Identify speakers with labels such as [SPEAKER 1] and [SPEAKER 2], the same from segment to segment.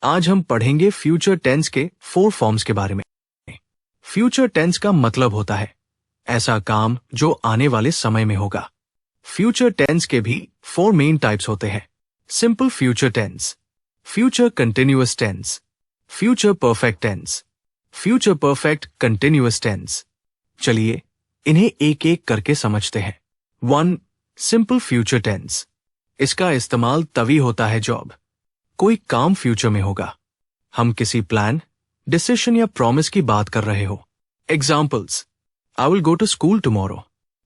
[SPEAKER 1] आज हम पढ़ेंगे फ्यूचर टेंस के 4 फॉर्म्स के बारे में। फ्यूचर टेंस का मतलब होता है ऐसा काम जो आने वाले समय में होगा। फ्यूचर टेंस के भी 4 मेन टाइप्स होते हैं। Simple future tense, future continuous tense, future perfect tense, future perfect continuous tense. चलिए इन्हें एक एक करके समझते हैं। 1. Simple future tense. इसका इस्तेमाल तभी होता है जब कोई काम फ्यूचर में होगा। हम किसी प्लान, डिसीजन या प्रॉमिस की बात कर रहे हो। Examples: I will go to school tomorrow,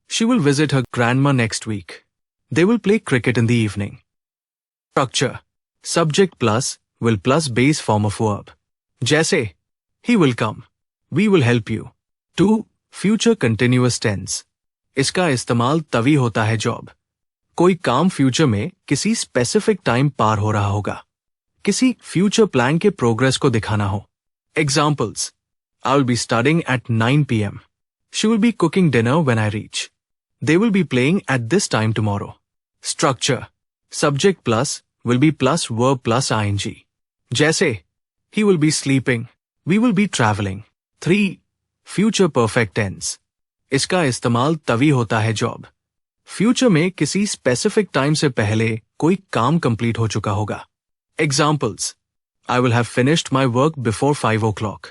[SPEAKER 1] she will visit her grandma next week, they will play cricket in the evening. Structure: subject plus will plus base form of verb, जैसे ही will come, we will help you. 2. Future continuous tense. इसका इस्तेमाल तभी होता है जब कोई काम future में किसी स्पेसिफिक टाइम पार हो रहा होगा, किसी फ्यूचर प्लान के प्रोग्रेस को दिखाना हो। Examples: I will be studying at 9 p.m. She will be cooking dinner when I reach, they will be playing at this time tomorrow. Structure: subject plus will be plus verb plus ing, जैसे ही will be sleeping, we will be travelling. 3. Future perfect tense. इसका इस्तेमाल तभी होता है जब future में किसी specific time से पहले कोई काम कंप्लीट हो चुका होगा। Examples: I will have finished my work before 5 o'clock.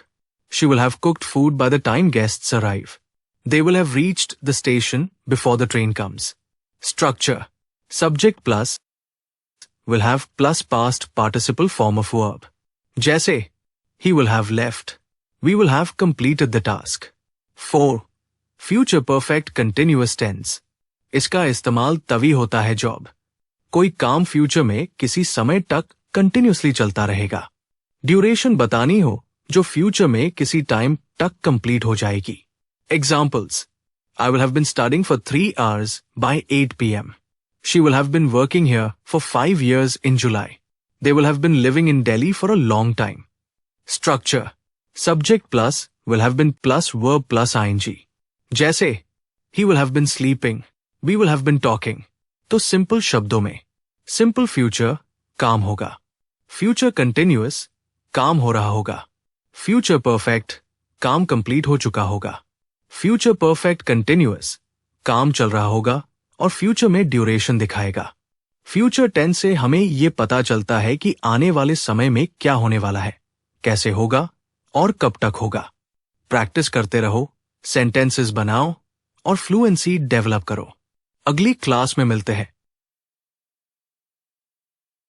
[SPEAKER 1] She will have cooked food by the time guests arrive. They will have reached the station before the train comes. Structure: subject plus will have plus past participle form of verb, जैसे he will have left, we will have completed the task. 4. Future perfect continuous tense. इसका इस्तेमाल तभी होता है जब कोई काम future में किसी समय तक कंटिन्यूसली चलता रहेगा। ड्यूरेशन बतानी हो जो फ्यूचर में किसी टाइम तक कंप्लीट हो जाएगी। Examples: I will have been studying for 3 hours by 8 p.m. She will have been working here for 5 years in July, they will have been living in Delhi for a long time. Structure: subject plus will have been plus verb plus ing, जैसे ही will have been sleeping, we will have been talking. तो simple शब्दों में simple future काम होगा, future continuous काम हो रहा होगा, फ्यूचर परफेक्ट काम कंप्लीट हो चुका होगा, फ्यूचर परफेक्ट कंटिन्यूअस काम चल रहा होगा और फ्यूचर में ड्यूरेशन दिखाएगा। फ्यूचर टेंस से हमें यह पता चलता है कि आने वाले समय में क्या होने वाला है, कैसे होगा और कब तक होगा। प्रैक्टिस करते रहो, सेंटेंसेस बनाओ और फ्लुएंसी डेवलप करो। अगली क्लास में मिलते हैं।